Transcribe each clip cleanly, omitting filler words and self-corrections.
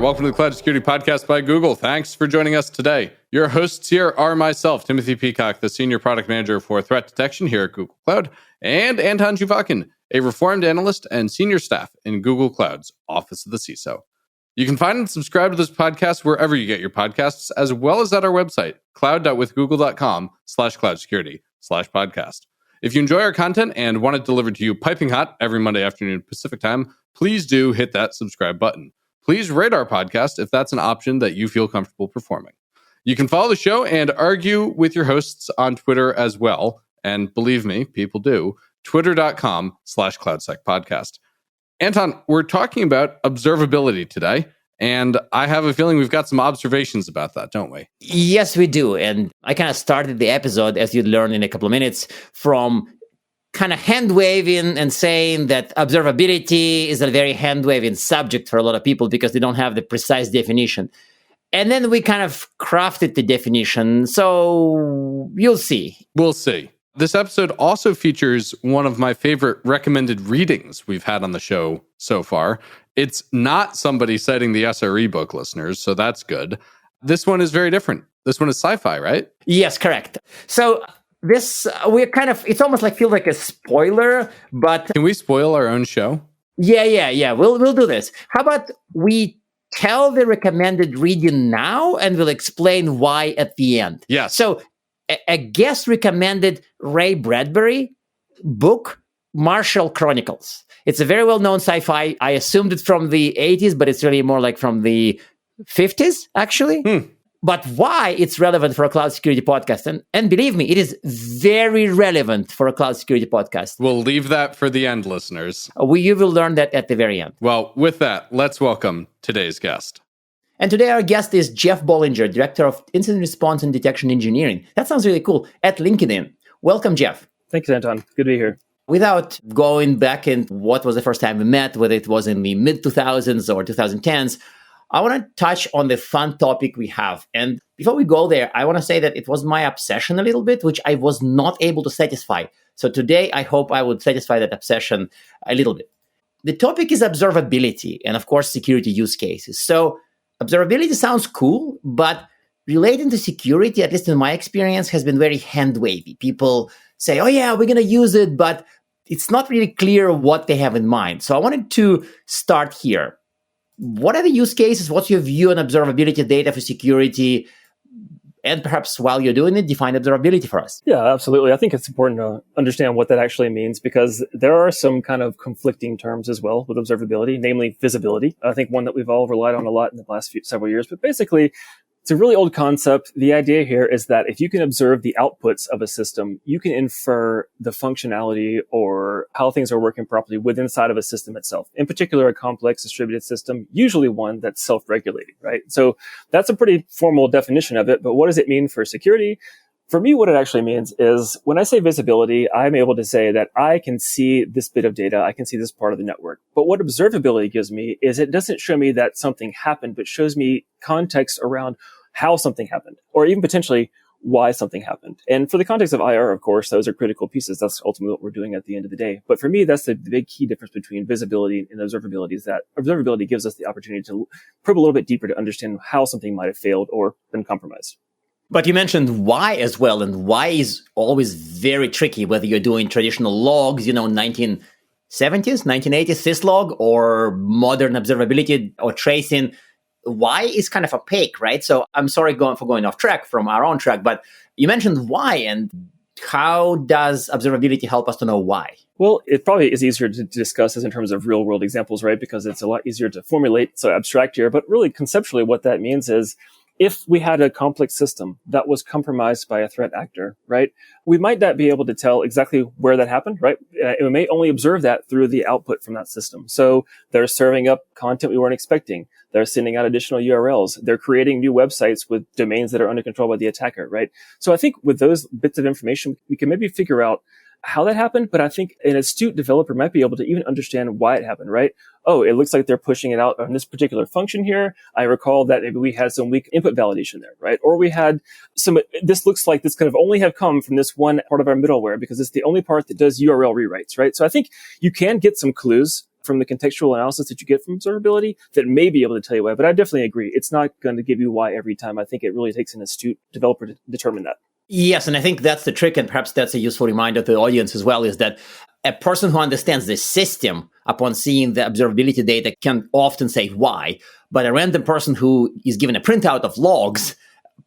Welcome to the Cloud Security Podcast by Google. Thanks for joining us today. Your hosts here are myself, Timothy Peacock, the Senior Product Manager for Threat Detection here at Google Cloud, and Anton Zhuvakin, a reformed analyst and senior staff in Google Cloud's Office of the CISO. You can find and subscribe to this podcast wherever you get your podcasts, as well as at our website, cloud.withgoogle.com/cloudsecurity/podcast. If you enjoy our content and want it delivered to you piping hot every Monday afternoon Pacific time, please do hit that subscribe button. Please rate our podcast if that's an option that you feel comfortable performing. You can follow the show and argue with your hosts on Twitter as well. And believe me, people do. Twitter.com/CloudSecPodcast. Anton, we're talking about observability today. And I have a feeling we've got some observations about that, don't we? Yes, we do. And I kind of started the episode, as you'd learn in a couple of minutes, from kind of hand-waving and saying that observability is a very hand-waving subject for a lot of people because they don't have the precise definition. And then we kind of crafted the definition. So you'll see. We'll see. This episode also features one of my favorite recommended readings we've had on the show so far. It's not somebody citing the SRE book, listeners, so that's good. This one is very different. This one is sci-fi, right? Yes, correct. So this, we're kind of, it's almost like feels like a spoiler, but... Can we spoil our own show? Yeah. We'll do this. How about we tell the recommended reading now and we'll explain why at the end? Yes. So a guest recommended Ray Bradbury book, Marshall Chronicles. It's a very well-known sci-fi. I assumed it from the 80s, but it's really more like from the 50s, actually. But why it's relevant for a cloud security podcast? And believe me, it is very relevant for a cloud security podcast. We'll leave that for the end, listeners. You will learn that at the very end. Well, with that, let's welcome today's guest. And today our guest is Jeff Bollinger, Director of Incident Response and Detection Engineering. That sounds really cool. At LinkedIn. Welcome, Jeff. Thanks, Anton. Good to be here. Without going back in what was the first time we met, whether it was in the mid-2000s or 2010s, I want to touch on the fun topic we have. And before we go there, I want to say that it was my obsession a little bit, which I was not able to satisfy. So today, I hope I would satisfy that obsession a little bit. The topic is observability and, of course, security use cases. So observability sounds cool, but relating to security, at least in my experience, has been very hand-wavy. People say, oh yeah, we're going to use it, but it's not really clear what they have in mind. So I wanted to start here. What are the use cases? What's your view on observability data for security? And perhaps while you're doing it, define observability for us. Yeah, absolutely. I think it's important to understand what that actually means because there are some kind of conflicting terms as well with observability, namely visibility. I think one that we've all relied on a lot in the last several years, but basically it's a really old concept. The idea here is that if you can observe the outputs of a system, you can infer the functionality or how things are working properly within inside of a system itself. In particular, a complex distributed system, usually one that's self-regulating, right? So that's a pretty formal definition of it. But what does it mean for security? For me, what it actually means is when I say visibility, I'm able to say that I can see this bit of data. I can see this part of the network. But what observability gives me is it doesn't show me that something happened, but shows me context around how something happened, or even potentially why something happened. And for the context of IR, of course, those are critical pieces. That's ultimately what we're doing at the end of the day. But for me, that's the big key difference between visibility and observability is that observability gives us the opportunity to probe a little bit deeper to understand how something might have failed or been compromised. But you mentioned why as well, and why is always very tricky, whether you're doing traditional logs, 1970s, 1980s syslog, or modern observability or tracing. Why is kind of opaque, right? So I'm sorry for going off track from our own track, but you mentioned why, and how does observability help us to know why? Well, it probably is easier to discuss this in terms of real world examples, right? Because it's a lot easier to formulate, so abstract here. But really conceptually, what that means is if we had a complex system that was compromised by a threat actor, right, we might not be able to tell exactly where that happened, right? We may only observe that through the output from that system. So they're serving up content we weren't expecting. They're sending out additional URLs. They're creating new websites with domains that are under control by the attacker, right? So I think with those bits of information, we can maybe figure out how that happened, but I think an astute developer might be able to even understand why it happened, right? Oh, it looks like they're pushing it out on this particular function here. I recall that maybe we had some weak input validation there, right? Or we had this looks like this could have only have come from this one part of our middleware because it's the only part that does URL rewrites, right? So I think you can get some clues from the contextual analysis that you get from observability that may be able to tell you why. But I definitely agree. It's not going to give you why every time. I think it really takes an astute developer to determine that. Yes, and I think that's the trick, and perhaps that's a useful reminder to the audience as well, is that a person who understands the system upon seeing the observability data can often say why, but a random person who is given a printout of logs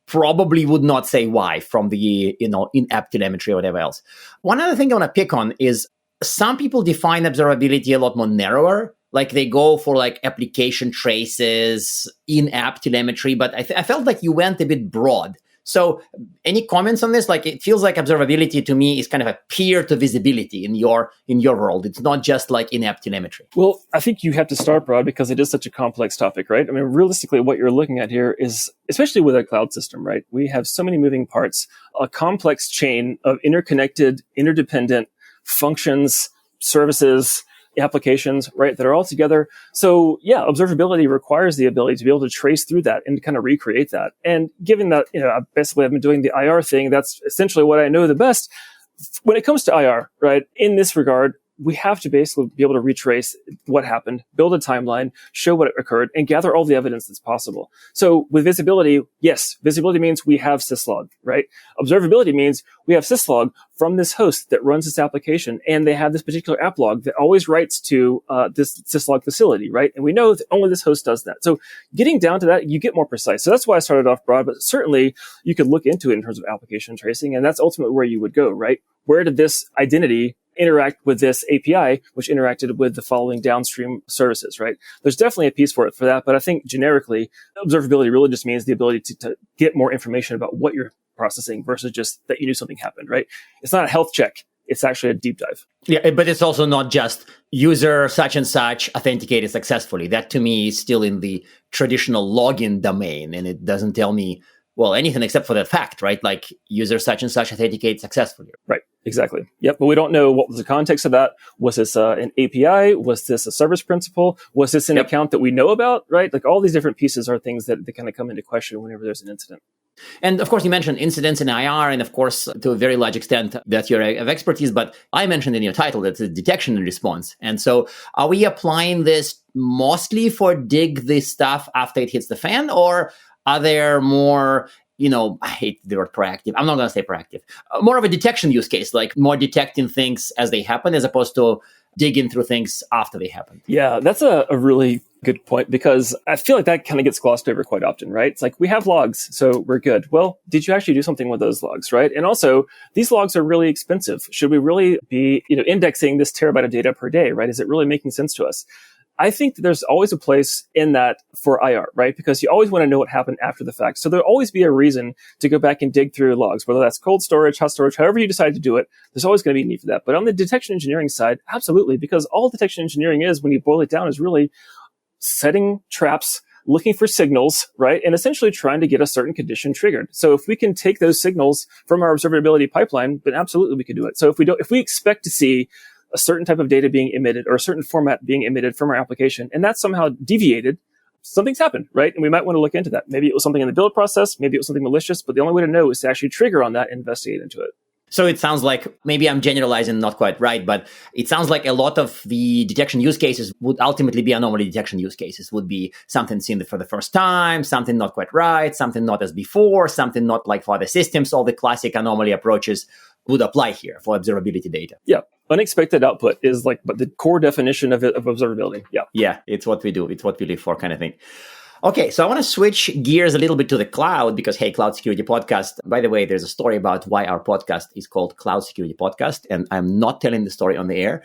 probably would not say why from the in-app telemetry or whatever else. One other thing I want to pick on is some people define observability a lot more narrower. Like they go for like application traces, in-app telemetry, but I felt like you went a bit broad. So any comments on this? Like it feels like observability to me is kind of a peer to visibility in your world. It's not just like in-app telemetry. Well, I think you have to start broad because it is such a complex topic, right? I mean, realistically, what you're looking at here is, especially with a cloud system, right? We have so many moving parts, a complex chain of interconnected, interdependent functions, services, applications, right, that are all together. So yeah, observability requires the ability to be able to trace through that and to kind of recreate that. And given that, I've been doing the IR thing, that's essentially what I know the best. When it comes to IR, right, in this regard, we have to basically be able to retrace what happened, build a timeline, show what occurred, and gather all the evidence that's possible. So with visibility, yes, visibility means we have syslog, right? Observability means we have syslog from this host that runs this application, and they have this particular app log that always writes to this syslog facility, right? And we know that only this host does that. So getting down to that, you get more precise. So that's why I started off broad, but certainly you could look into it in terms of application tracing, and that's ultimately where you would go, right? Where did this identity interact with this API, which interacted with the following downstream services, right? There's definitely a piece for that, but I think generically, observability really just means the ability to get more information about what you're processing versus just that you knew something happened, right? It's not a health check. It's actually a deep dive. Yeah, but it's also not just user such and such authenticated successfully. That to me is still in the traditional login domain, and it doesn't tell me, well, anything except for that fact, right? Like user such and such authenticated successfully. Right, exactly. Yep, but we don't know what was the context of that. Was this an API? Was this a service principal? Was this an account that we know about, right? Like all these different pieces are things that kind of come into question whenever there's an incident. And of course, you mentioned incidents in IR, and of course, to a very large extent, that you're of expertise, but I mentioned in your title that it's detection and response. And so are we applying this mostly for dig this stuff after it hits the fan, or are there more, I hate the word proactive. I'm not going to say proactive. More of a detection use case, like more detecting things as they happen, as opposed to digging through things after they happen. Yeah, that's a really good point, because I feel like that kind of gets glossed over quite often, right? It's like we have logs, so we're good. Well, did you actually do something with those logs, right? And also, these logs are really expensive. Should we really be, indexing this terabyte of data per day, right? Is it really making sense to us? I think that there's always a place in that for IR, right? Because you always want to know what happened after the fact. So there'll always be a reason to go back and dig through logs, whether that's cold storage, hot storage, however you decide to do it, there's always going to be a need for that. But on the detection engineering side, absolutely, because all detection engineering is, when you boil it down, is really setting traps, looking for signals, right? And essentially trying to get a certain condition triggered. So if we can take those signals from our observability pipeline, then absolutely we can do it. So if we expect to see a certain type of data being emitted or a certain format being emitted from our application, and that's somehow deviated, something's happened, right? And we might want to look into that. Maybe it was something in the build process, maybe it was something malicious, but the only way to know is to actually trigger on that and investigate into it. So it sounds like, maybe I'm generalizing not quite right, but it sounds like a lot of the detection use cases would ultimately be anomaly detection use cases, would be something seen for the first time, something not quite right, something not as before, something not like for other systems. All the classic anomaly approaches would apply here for observability data. Yeah. Unexpected output is but the core definition of observability. Yeah. Yeah. It's what we do. It's what we live for, kind of thing. Okay, so I want to switch gears a little bit to the cloud because, hey, Cloud Security Podcast. By the way, there's a story about why our podcast is called Cloud Security Podcast, and I'm not telling the story on the air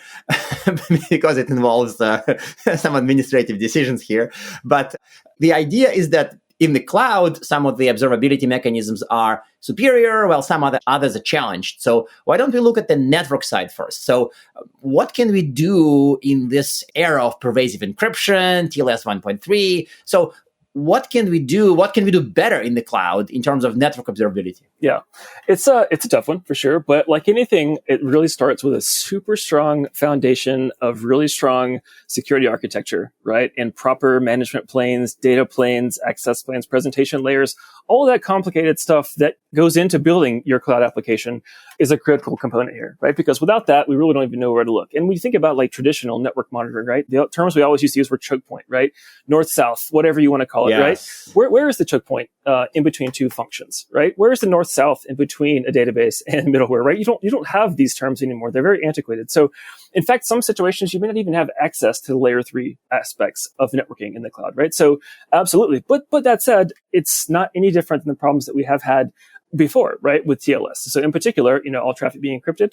because it involves some administrative decisions here. But the idea is that in the cloud, some of the observability mechanisms are superior, while some others are challenged. So why don't we look at the network side first? So what can we do in this era of pervasive encryption, TLS 1.3? So what can we do? What can we do better in the cloud in terms of network observability? Yeah, it's a tough one for sure. But like anything, it really starts with a super strong foundation of really strong security architecture, right? And proper management planes, data planes, access planes, presentation layers, all of that complicated stuff that goes into building your cloud application is a critical component here, right? Because without that, we really don't even know where to look. And when you think about like traditional network monitoring, right? The terms we always used to use were choke point, right? North, south, whatever you want to call it, Yes. right? Where is the choke point in between two functions, right? Where is the north, south in between a database and middleware, right? You don't have these terms anymore. They're very antiquated. So in fact, some situations you may not even have access to the layer 3 aspects of networking in the cloud, right? So absolutely. But that said, it's not any different than the problems that we have had before, right? With TLS. So in particular, all traffic being encrypted,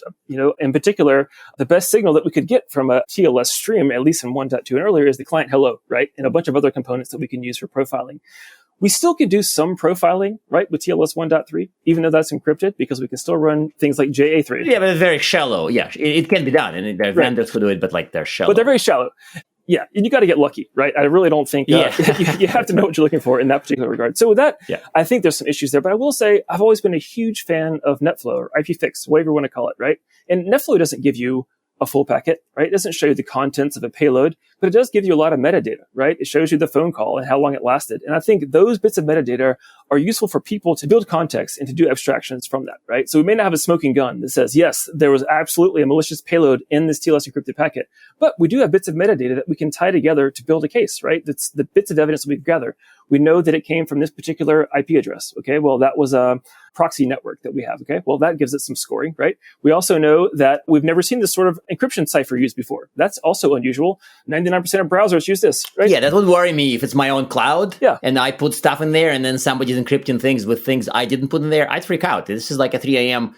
in particular, the best signal that we could get from a TLS stream, at least in 1.2 and earlier, is the client hello, right? And a bunch of other components that we can use for profiling. We still can do some profiling, right, with TLS 1.3, even though that's encrypted, because we can still run things like JA3. Yeah, but it's very shallow. Yeah, it can be done. And there are vendors who do it, but like they're shallow. But they're very shallow. Yeah, and you got to get lucky, right? I really don't think you have to know what you're looking for in that particular regard. So with that, I think there's some issues there. But I will say I've always been a huge fan of NetFlow or IPFix, whatever you want to call it, right? And NetFlow doesn't give you a full packet, right? It doesn't show you the contents of a payload, but it does give you a lot of metadata, right? It shows you the phone call and how long it lasted. And I think those bits of metadata are useful for people to build context and to do abstractions from that, right? So we may not have a smoking gun that says, yes, there was absolutely a malicious payload in this TLS encrypted packet, but we do have bits of metadata that we can tie together to build a case, right? That's the bits of evidence that we gather. We know that it came from this particular IP address. Okay. Well, that was a proxy network that we have. Okay. Well, that gives it some scoring, right? We also know that we've never seen this sort of encryption cipher used before. That's also unusual. 99% of browsers use this, right? Yeah, that would worry me if it's my own cloud. Yeah. And I put stuff in there and then somebody's encrypting things with things I didn't put in there. I'd freak out. This is like a 3 a.m.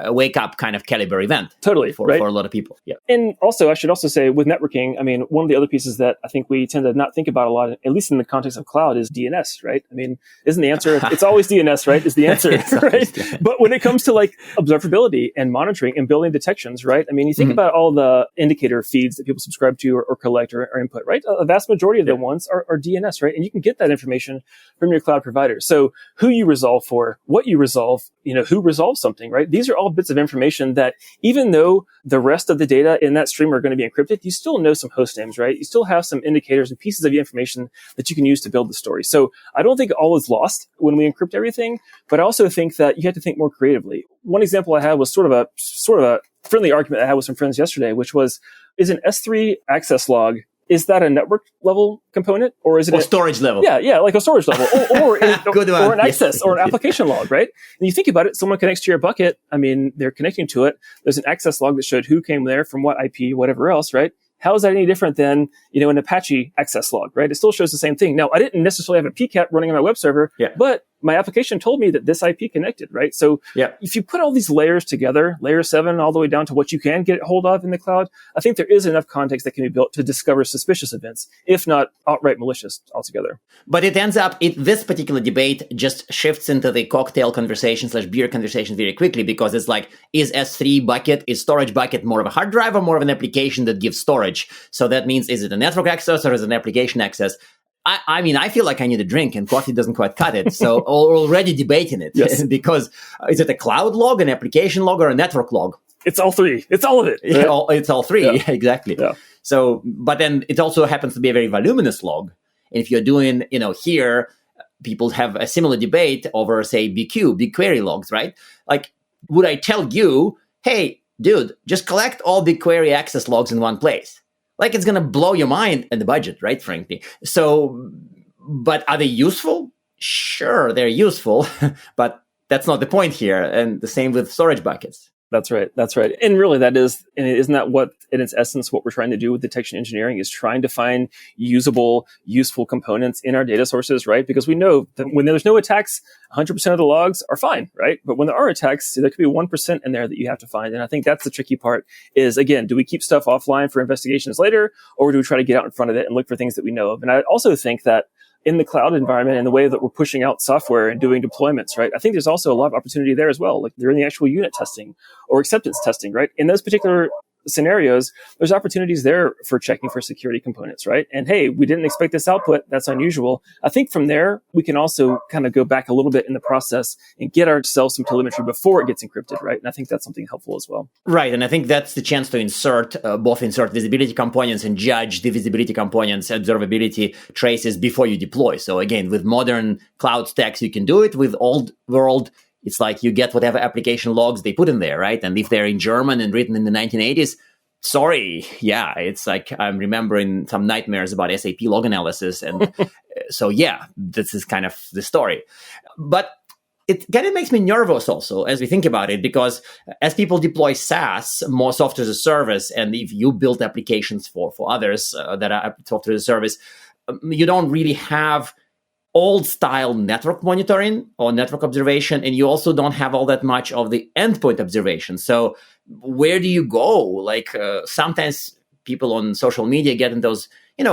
Wake up kind of caliber event. Totally. For a lot of people. Yeah. And also, I should also say with networking, I mean, one of the other pieces that I think we tend to not think about a lot, at least in the context of cloud, is DNS, right? I mean, isn't the answer, it's always DNS, right? Is the answer, right? But when it comes to like observability and monitoring and building detections, right? I mean, you think about all the indicator feeds that people subscribe to or collect or input, right? A vast majority of the ones are DNS, right? And you can get that information from your cloud provider. So who you resolve for, what you resolve, who resolves something, right? These are all bits of information that even though the rest of the data in that stream are going to be encrypted, you still know some host names, right? You still have some indicators and pieces of information that you can use to build the story. So I don't think all is lost when we encrypt everything, but I also think that you have to think more creatively. One example I had was sort of a friendly argument I had with some friends yesterday, which was, is an S3 access log, is that a network level component or is it a storage level? Yeah, like a storage level or an access Yes. or an application log, right? And you think about it, someone connects to your bucket. I mean, they're connecting to it. There's an access log that showed who came there from what IP, whatever else, right? How is that any different than, an Apache access log, right? It still shows the same thing. Now, I didn't necessarily have a PCAP running on my web server, but my application told me that this IP connected, right? So if you put all these layers together, layer 7 all the way down to what you can get hold of in the cloud, I think there is enough context that can be built to discover suspicious events, if not outright malicious altogether. But it ends up, this particular debate just shifts into the cocktail conversation / beer conversation very quickly, because it's like, is S3 bucket, is storage bucket more of a hard drive or more of an application that gives storage? So that means, is it a network access or is it an application access? I mean, I feel like I need a drink and coffee doesn't quite cut it. So we're already debating it because is it a cloud log, an application log, or a network log? It's all three. It's all of it. Right? It's all three. Yeah. Exactly. Yeah. So, but then it also happens to be a very voluminous log. And if you're doing, here, people have a similar debate over, say, BigQuery logs, right? Like, would I tell you, hey, dude, just collect all BigQuery access logs in one place? Like, it's going to blow your mind and the budget, right, frankly. So, but are they useful? Sure, they're useful, but that's not the point here. And the same with storage buckets. That's right. And really isn't that what, in its essence, what we're trying to do with detection engineering is trying to find usable, useful components in our data sources, right? Because we know that when there's no attacks, 100% of the logs are fine, right? But when there are attacks, there could be 1% in there that you have to find. And I think that's the tricky part is, again, do we keep stuff offline for investigations later, or do we try to get out in front of it and look for things that we know of? And I also think that in the cloud environment and the way that we're pushing out software and doing deployments, right? I think there's also a lot of opportunity there as well. Like during the actual unit testing or acceptance testing, right? In those particular scenarios, there's opportunities there for checking for security components, right? And hey, we didn't expect this output. That's unusual. I think from there, we can also kind of go back a little bit in the process and get ourselves some telemetry before it gets encrypted, right? And I think that's something helpful as well. Right. And I think that's the chance to insert visibility components and judge the visibility components, observability traces before you deploy. So again, with modern cloud stacks, you can do it. With old world, it's like you get whatever application logs they put in there, right? And if they're in German and written in the 1980s, sorry. Yeah, it's like I'm remembering some nightmares about SAP log analysis. And so, yeah, this is kind of the story. But it kind of makes me nervous also as we think about it, because as people deploy SaaS, more software as a service, and if you build applications for others that are software as a service, you don't really have old style network monitoring or network observation, and you also don't have all that much of the endpoint observation. So where do you go? Like sometimes people on social media get in those,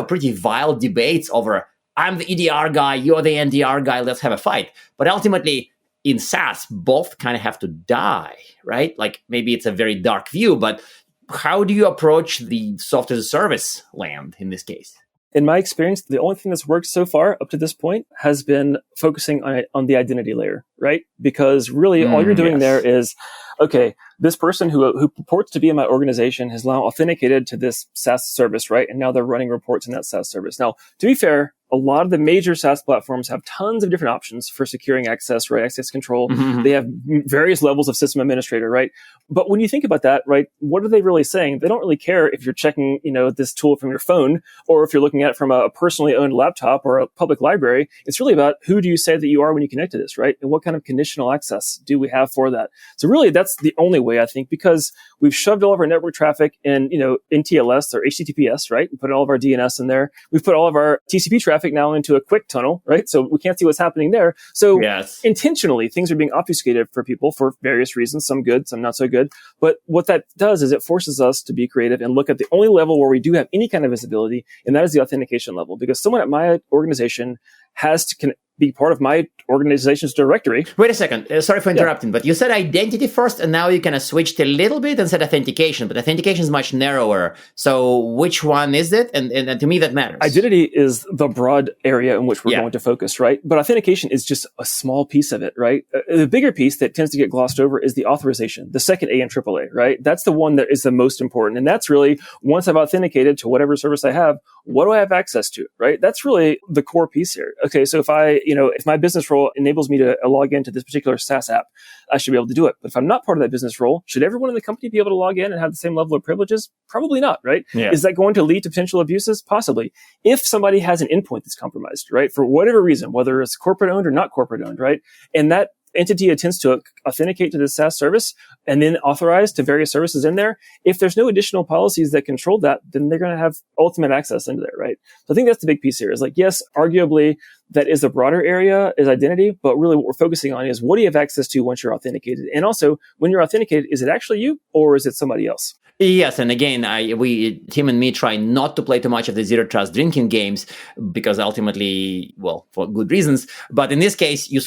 pretty vile debates over, I'm the EDR guy, you're the NDR guy, let's have a fight. But ultimately, in SaaS, both kind of have to die, right? Like maybe it's a very dark view, but how do you approach the software as a service land in this case? In my experience, the only thing that's worked so far up to this point has been focusing on the identity layer, right? Because really all you're doing there is, okay, this person who purports to be in my organization has now authenticated to this SaaS service, right? And now they're running reports in that SaaS service. Now, to be fair, a lot of the major SaaS platforms have tons of different options for securing access, right? Access control. Mm-hmm. They have various levels of system administrator, right? But when you think about that, right, what are they really saying? They don't really care if you're checking, this tool from your phone or if you're looking at it from a personally owned laptop or a public library. It's really about who do you say that you are when you connect to this, right? And what kind of conditional access do we have for that? So really, that's the only way, I think, because we've shoved all of our network traffic in, in TLS or HTTPS, right? We put all of our DNS in there. We've put all of our TCP traffic now into a quick tunnel, right? So we can't see what's happening there. So intentionally, things are being obfuscated for people for various reasons, some good, some not so good. But what that does is it forces us to be creative and look at the only level where we do have any kind of visibility, and that is the authentication level. Because someone at my organization has to be part of my organization's directory. Wait a second. Sorry for interrupting, but you said identity first, and now you kind of switched a little bit and said authentication, but authentication is much narrower. So which one is it? And to me, that matters. Identity is the broad area in which we're going to focus, right? But authentication is just a small piece of it, right? The bigger piece that tends to get glossed over is the authorization, the second A in AAA, right? That's the one that is the most important. And that's really, once I've authenticated to whatever service I have, what do I have access to, right? That's really the core piece here. Okay, so if my business role enables me to log into this particular SaaS app, I should be able to do it. But if I'm not part of that business role, should everyone in the company be able to log in and have the same level of privileges? Probably not, right? Yeah. Is that going to lead to potential abuses? Possibly. If somebody has an endpoint that's compromised, right? For whatever reason, whether it's corporate owned or not corporate owned, right? And that entity attempts to authenticate to the SaaS service and then authorize to various services in there. If there's no additional policies that control that, then they're going to have ultimate access into there, right? So I think that's the big piece here is like, yes, arguably that is a broader area is identity, but really what we're focusing on is what do you have access to once you're authenticated? And also when you're authenticated, is it actually you or is it somebody else? Yes, and again, Tim and me try not to play too much of the zero trust drinking games because ultimately, well, for good reasons. But in this case, you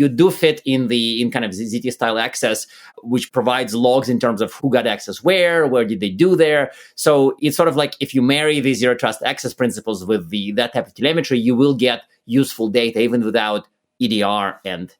do fit in kind of ZT style access, which provides logs in terms of who got access where did they do there. So it's sort of like if you marry the zero trust access principles with that type of telemetry, you will get useful data even without EDR and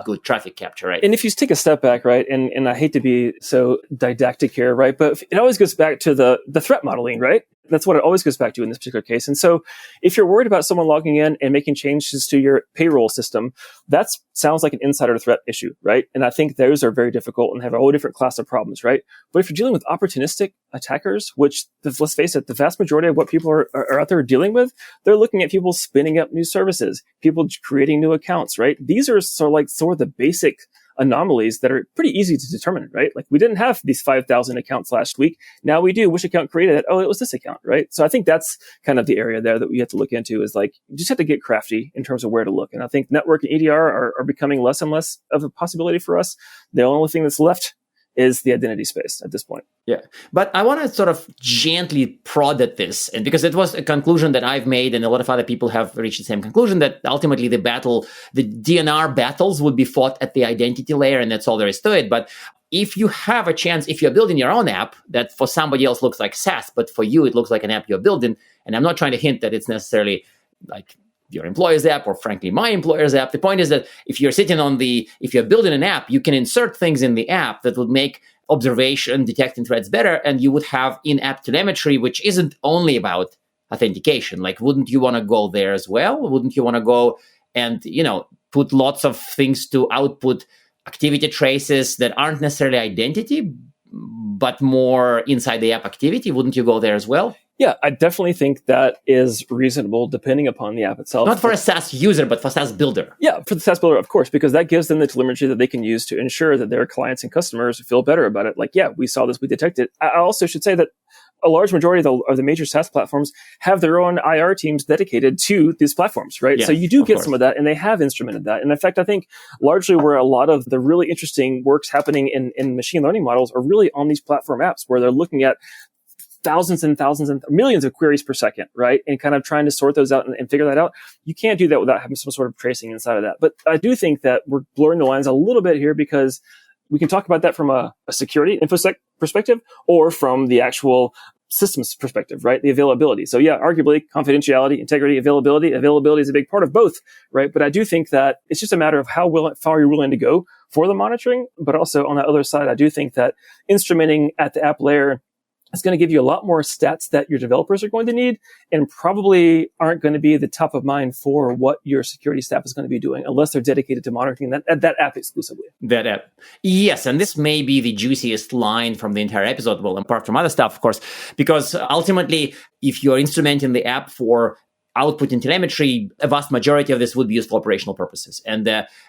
good traffic capture, right? And if you take a step back, right, and I hate to be so didactic here, right, but it always goes back to the threat modeling, right? That's what it always goes back to in this particular case. And so if you're worried about someone logging in and making changes to your payroll system, that sounds like an insider threat issue, right? And I think those are very difficult and have a whole different class of problems, right? But if you're dealing with opportunistic attackers, which let's face it, the vast majority of what people are out there dealing with, they're looking at people spinning up new services, people creating new accounts, right? These are sort of the basic anomalies that are pretty easy to determine, right? Like we didn't have these 5,000 accounts last week. Now we do. Which account created it? Oh, it was this account, right? So I think that's kind of the area there that we have to look into is like, you just have to get crafty in terms of where to look. And I think network and EDR are becoming less and less of a possibility for us. The only thing that's left is the identity space at this point. Yeah. But I want to sort of gently prod at this, and because it was a conclusion that I've made and a lot of other people have reached the same conclusion, that ultimately the DNR battles would be fought at the identity layer, and that's all there is to it. But if you have a chance, if you're building your own app that for somebody else looks like SaaS, but for you, it looks like an app you're building. And I'm not trying to hint that it's necessarily like your employer's app or frankly, my employer's app. The point is that if you're building an app, you can insert things in the app that would make observation, detecting threats better. And you would have in-app telemetry, which isn't only about authentication. Like, wouldn't you want to go there as well? Wouldn't you want to go and, put lots of things to output activity traces that aren't necessarily identity, but more inside the app activity? Wouldn't you go there as well? Yeah, I definitely think that is reasonable depending upon the app itself. Not for a SaaS user, but for SaaS builder. Yeah, for the SaaS builder, of course, because that gives them the telemetry that they can use to ensure that their clients and customers feel better about it. Like, yeah, we saw this, we detected it. I also should say that a large majority of the major SaaS platforms have their own IR teams dedicated to these platforms, right? Yes, so you do get course. some of that, and they have instrumented that. And in fact, I think largely where a lot of the really interesting work's happening in machine learning models are really on these platform apps, where they're looking at thousands and thousands and millions of queries per second, right? And kind of trying to sort those out and figure that out. You can't do that without having some sort of tracing inside of that. But I do think that we're blurring the lines a little bit here, because we can talk about that from a security infosec perspective or from the actual systems perspective, right? The availability. So yeah, arguably confidentiality, integrity, availability. Availability is a big part of both, right? But I do think that it's just a matter of how far you're willing to go for the monitoring. But also on the other side, I do think that instrumenting at the app layer is going to give you a lot more stats that your developers are going to need, and probably aren't going to be the top of mind for what your security staff is going to be doing unless they're dedicated to monitoring that app exclusively. That app. Yes, and this may be the juiciest line from the entire episode, well, apart from other stuff, of course, because ultimately, if you're instrumenting the app for output in telemetry, a vast majority of this would be used for operational purposes.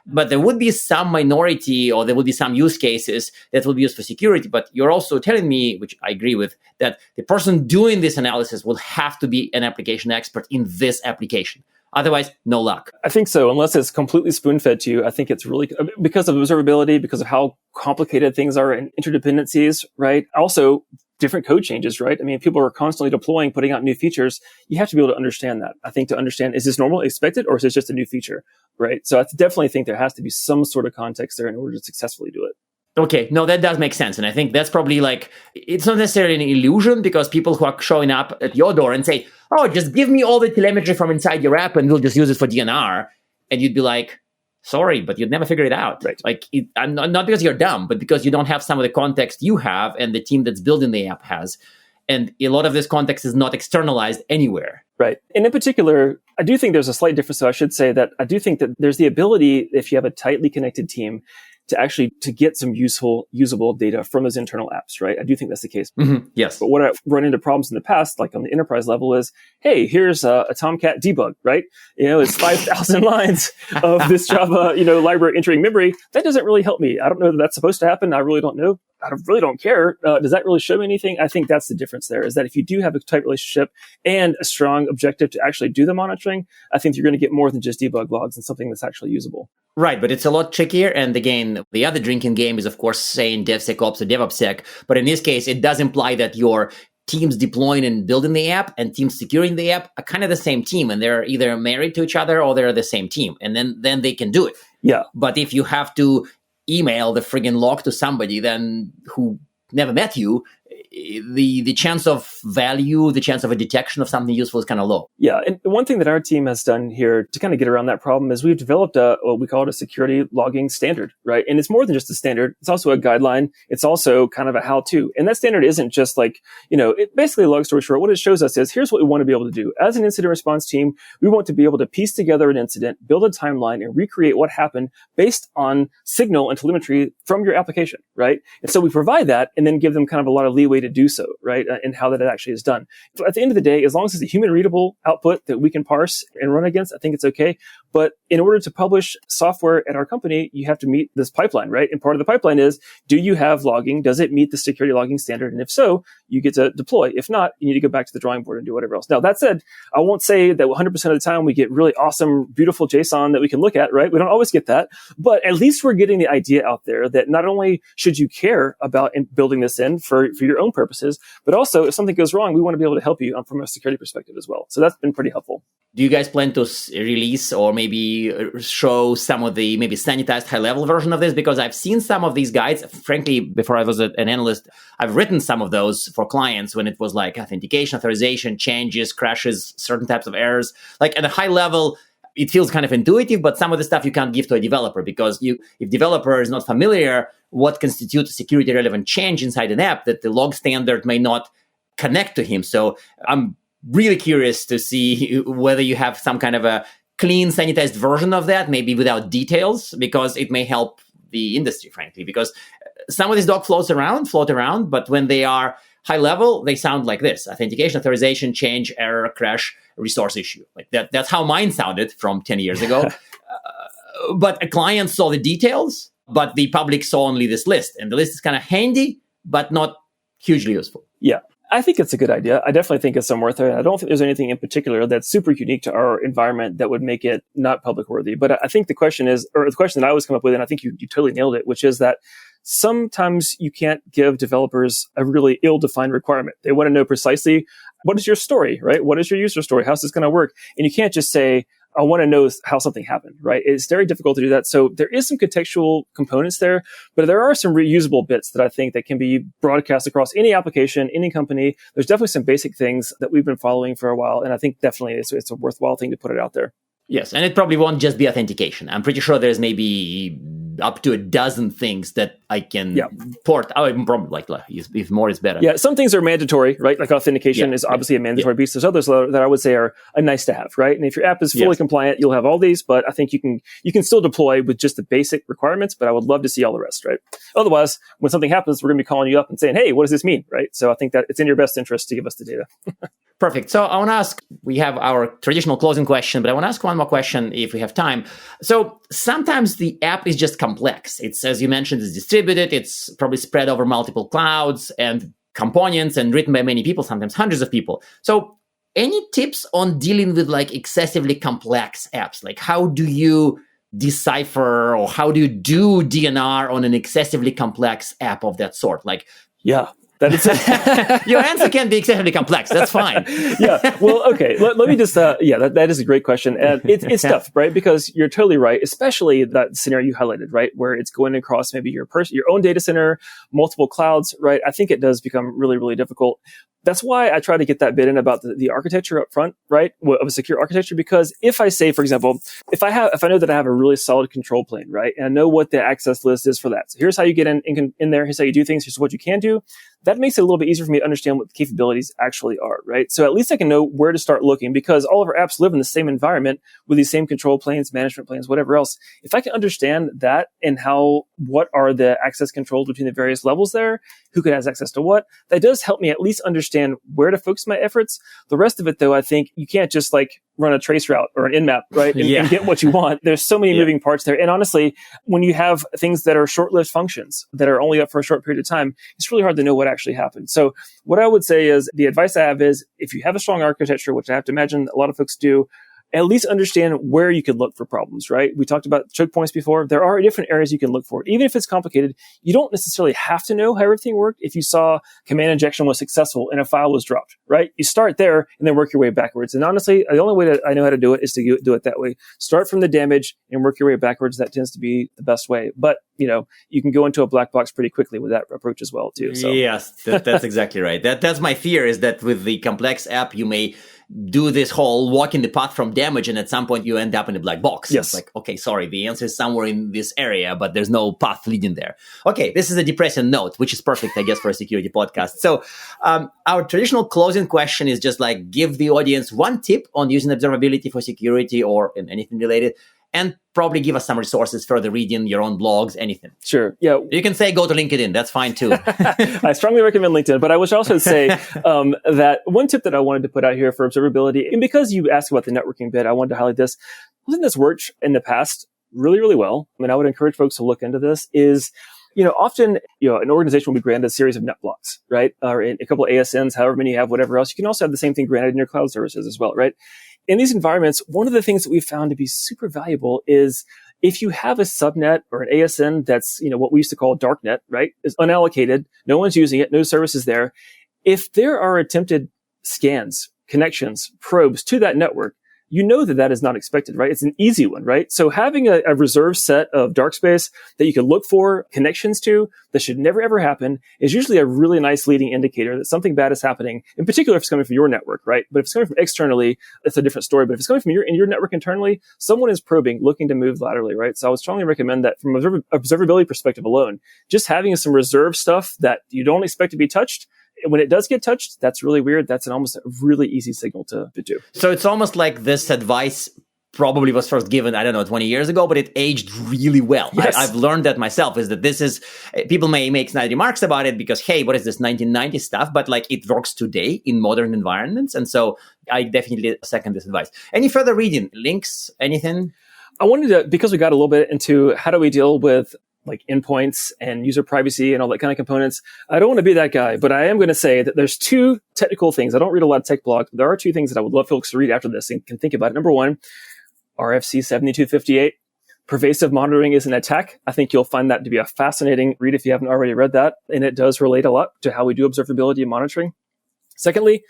But there would be some minority, or there would be some use cases that will be used for security. But you're also telling me, which I agree with, that the person doing this analysis will have to be an application expert in this application. Otherwise, no luck. I think so. Unless it's completely spoon-fed to you, I think it's really, because of observability, because of how complicated things are and interdependencies, right? Also, different code changes, right? I mean, people are constantly deploying, putting out new features. You have to be able to understand that. I think to understand, is this normal, expected, or is this just a new feature, right? So I definitely think there has to be some sort of context there in order to successfully do it. Okay, no, that does make sense. And I think that's probably it's not necessarily an illusion, because people who are showing up at your door and say, oh, just give me all the telemetry from inside your app and we'll just use it for DNR. And you'd be like, sorry, but you'd never figure it out. Right. Not because you're dumb, but because you don't have some of the context you have and the team that's building the app has. And a lot of this context is not externalized anywhere. Right. And in particular, I do think there's a slight difference. So I should say that I do think that there's the ability, if you have a tightly connected team, to get some usable data from those internal apps, right? I do think that's the case. Mm-hmm. Yes. But what I've run into problems in the past, like on the enterprise level, is, hey, here's a Tomcat debug, right? It's 5,000 lines of this Java, library entering memory. That doesn't really help me. I don't know that that's supposed to happen. I really don't know. I really don't care. Does that really show me anything? I think that's the difference there, is that if you do have a tight relationship and a strong objective to actually do the monitoring, I think you're going to get more than just debug logs and something that's actually usable. Right, but it's a lot trickier. And again, the other drinking game is, of course, saying DevSecOps or DevOpsSec. But in this case, it does imply that your teams deploying and building the app and teams securing the app are kind of the same team, and they're either married to each other or they're the same team. And then they can do it. Yeah. But if you have to email the friggin' log to somebody then who never met you, the chance of value, the chance of a detection of something useful is kind of low. Yeah. And one thing that our team has done here to kind of get around that problem is we've developed what we call it a security logging standard, right? And it's more than just a standard. It's also a guideline. It's also kind of a how-to. And that standard isn't just it basically, long story short, what it shows us is, here's what we want to be able to do. As an incident response team, we want to be able to piece together an incident, build a timeline, and recreate what happened based on signal and telemetry from your application, right? And so we provide that and then give them kind of a lot of leeway to do so, right? And how that actually is done. So at the end of the day, as long as it's a human readable output that we can parse and run against, I think it's okay. But in order to publish software at our company, you have to meet this pipeline, right? And part of the pipeline is, do you have logging? Does it meet the security logging standard? And if so, you get to deploy. If not, you need to go back to the drawing board and do whatever else. Now, that said, I won't say that 100% of the time we get really awesome, beautiful JSON that we can look at, right? We don't always get that, but at least we're getting the idea out there that not only should you care about building this in for your own own purposes, but also if something goes wrong, we want to be able to help you from a security perspective as well. So that's been pretty helpful. Do you guys plan to release or maybe show some of the maybe sanitized high-level version of this? Because I've seen some of these guides. Frankly, before I was an analyst, I've written some of those for clients when it was like authentication, authorization, changes, crashes, certain types of errors. Like at a high level, it feels kind of intuitive, but some of the stuff you can't give to a developer because if developer is not familiar what constitutes a security relevant change inside an app, that the log standard may not connect to him. So I'm really curious to see whether you have some kind of a clean, sanitized version of that, maybe without details, because it may help the industry, frankly, because some of these docs float around, but when they are high level, they sound like this: authentication, authorization, change, error, crash, resource issue. Like that's how mine sounded from 10 years ago. But a client saw the details, but the public saw only this list. And the list is kind of handy, but not hugely useful. Yeah. I think it's a good idea. I definitely think it's some worth it. I don't think there's anything in particular that's super unique to our environment that would make it not public worthy. But I think the question that I always come up with, and I think you totally nailed it, which is that sometimes you can't give developers a really ill-defined requirement. They want to know precisely, what is your story, right? What is your user story? How's this going to work? And you can't just say, I want to know how something happened, right? It's very difficult to do that. So there is some contextual components there, but there are some reusable bits that I think that can be broadcast across any application, any company. There's definitely some basic things that we've been following for a while. And I think definitely it's a worthwhile thing to put it out there. Yes, and it probably won't just be authentication. I'm pretty sure there's maybe up to a dozen things that I can port. Probably if more is better. Yeah, some things are mandatory, right? Like authentication is obviously a mandatory piece. There's others that I would say are a nice to have, right? And if your app is fully compliant, you'll have all these, but I think you can still deploy with just the basic requirements, but I would love to see all the rest, right? Otherwise, when something happens, we're going to be calling you up and saying, hey, what does this mean, right? So I think that it's in your best interest to give us the data. Perfect. So I want to ask, we have our traditional closing question, but I want to ask one more question if we have time. So sometimes the app is just complex. It's, as you mentioned, it's distributed. It's probably spread over multiple clouds and components and written by many people, sometimes hundreds of people. So any tips on dealing with like excessively complex apps? Like how do you decipher or how do you do DNR on an excessively complex app of that sort? Like, yeah. That is it. Your answer can be excessively complex. That's fine. Yeah. Well, okay. Let me just, that is a great question. And it's tough, right? Because you're totally right, especially that scenario you highlighted, right? Where it's going across maybe your own data center, multiple clouds, right? I think it does become really, really difficult. That's why I try to get that bit in about the architecture up front, right? Of a secure architecture, because if I say, for example, if I know that I have a really solid control plane, right? And I know what the access list is for that. So here's how you get in there. Here's how you do things. Here's what you can do. That makes it a little bit easier for me to understand what the capabilities actually are, right? So at least I can know where to start looking, because all of our apps live in the same environment with these same control planes, management planes, whatever else. If I can understand that and what are the access controls between the various levels there, who could have access to what, that does help me at least understand where to focus my efforts. The rest of it, though, I think you can't just like run a trace route or an nmap, right? And get what you want. There's so many moving parts there. And honestly, when you have things that are short-lived functions that are only up for a short period of time, it's really hard to know what actually happened. So what I would say is the advice I have is if you have a strong architecture, which I have to imagine a lot of folks do, at least understand where you could look for problems, right? We talked about choke points before. There are different areas you can look for. Even if it's complicated, you don't necessarily have to know how everything worked. If you saw command injection was successful and a file was dropped, right? You start there and then work your way backwards. And honestly, the only way that I know how to do it is to do it that way. Start from the damage and work your way backwards. That tends to be the best way. But, you can go into a black box pretty quickly with that approach as well, too. So. Yes, that's exactly right. That's my fear, is that with the complex app, you may do this whole walk in the path from damage, and at some point you end up in a black box. Yes. It's like, okay, sorry, the answer is somewhere in this area, but there's no path leading there. Okay, this is a depressing note, which is perfect, I guess, for a security podcast. So our traditional closing question is just like, give the audience one tip on using observability for security or in anything related, and probably give us some resources, further reading, your own blogs, anything. Sure. Yeah. You can say go to LinkedIn. That's fine too. I strongly recommend LinkedIn, but I would also say that one tip that I wanted to put out here for observability, and because you asked about the networking bit, I wanted to highlight this. Something that's worked in the past really, really well, I mean, I would encourage folks to look into this, is often, an organization will be granted a series of net blocks, right? Or in a couple of ASNs, however many you have, whatever else. You can also have the same thing granted in your cloud services as well, right? In these environments, one of the things that we've found to be super valuable is if you have a subnet or an ASN that's, what we used to call darknet, right, is unallocated, no one's using it, no services there. If there are attempted scans, connections, probes to that network, you know that is not expected, right? It's an easy one, right? So having a reserved set of dark space that you can look for connections to that should never, ever happen is usually a really nice leading indicator that something bad is happening, in particular if it's coming from your network, right? But if it's coming from externally, it's a different story. But if it's coming from your network internally, someone is probing, looking to move laterally, right? So I would strongly recommend that from an observability perspective alone, just having some reserved stuff that you don't expect to be touched. When it does get touched, that's really weird. That's almost a really easy signal to do. So it's almost like this advice probably was first given, 20 years ago, but it aged really well. Yes. I've learned that myself, is that people may make snide remarks about it because, hey, what is this 1990 stuff? But it works today in modern environments. And so I definitely second this advice. Any further reading? Links? Anything? I wanted to, because we got a little bit into how do we deal with endpoints and user privacy and all that kind of components. I don't want to be that guy, but I am going to say that there's two technical things. I don't read a lot of tech blogs, but there are two things that I would love folks to read after this and can think about it. Number one, RFC 7258, pervasive monitoring is an attack. I think you'll find that to be a fascinating read if you haven't already read that. And it does relate a lot to how we do observability and monitoring. Secondly,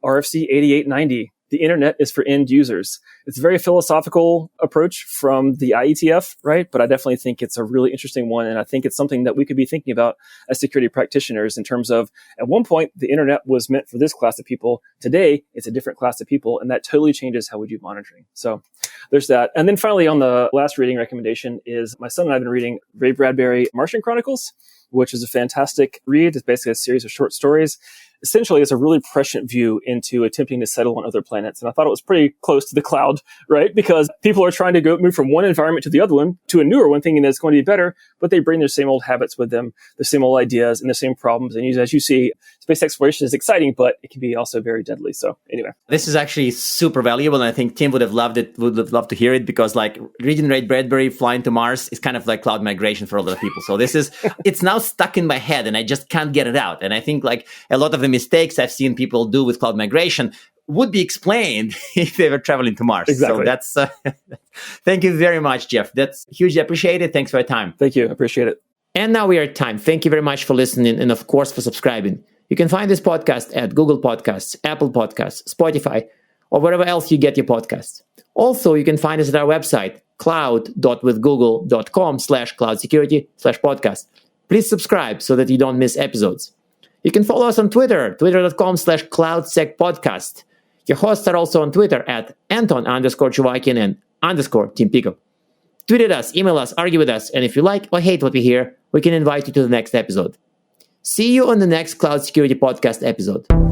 RFC 8890. The internet is for end users. It's a very philosophical approach from the IETF, right? But I definitely think it's a really interesting one. And I think it's something that we could be thinking about as security practitioners in terms of, at one point, the internet was meant for this class of people. Today, it's a different class of people. And that totally changes how we do monitoring. So there's that. And then finally, on the last reading recommendation is my son and I have been reading Ray Bradbury, Martian Chronicles, which is a fantastic read. It's basically a series of short stories. Essentially, it's a really prescient view into attempting to settle on other planets. And I thought it was pretty close to the cloud, right? Because people are trying to move from one environment to the other one, to a newer one, thinking that it's going to be better, but they bring their same old habits with them, the same old ideas and the same problems. And as you see, space exploration is exciting, but it can be also very deadly. So anyway. This is actually super valuable. And I think Tim would have loved to hear it, because reading Ray Bradbury, flying to Mars is kind of like cloud migration for a lot of people. So it's now stuck in my head and I just can't get it out. And I think a lot of the mistakes I've seen people do with cloud migration would be explained if they were traveling to Mars. Exactly. So that's, thank you very much, Jeff. That's hugely appreciated. Thanks for your time. Thank you. Appreciate it. And now we are at time. Thank you very much for listening and of course for subscribing. You can find this podcast at Google Podcasts, Apple Podcasts, Spotify, or wherever else you get your podcasts. Also, you can find us at our website, cloud.withgoogle.com/cloudsecurity/podcast. Please subscribe so that you don't miss episodes. You can follow us on Twitter, twitter.com/cloudsecpodcast. Your hosts are also on Twitter at Anton_Chuvakin and _Tim Pico. Tweet at us, email us, argue with us, and if you like or hate what we hear, we can invite you to the next episode. See you on the next Cloud Security Podcast episode.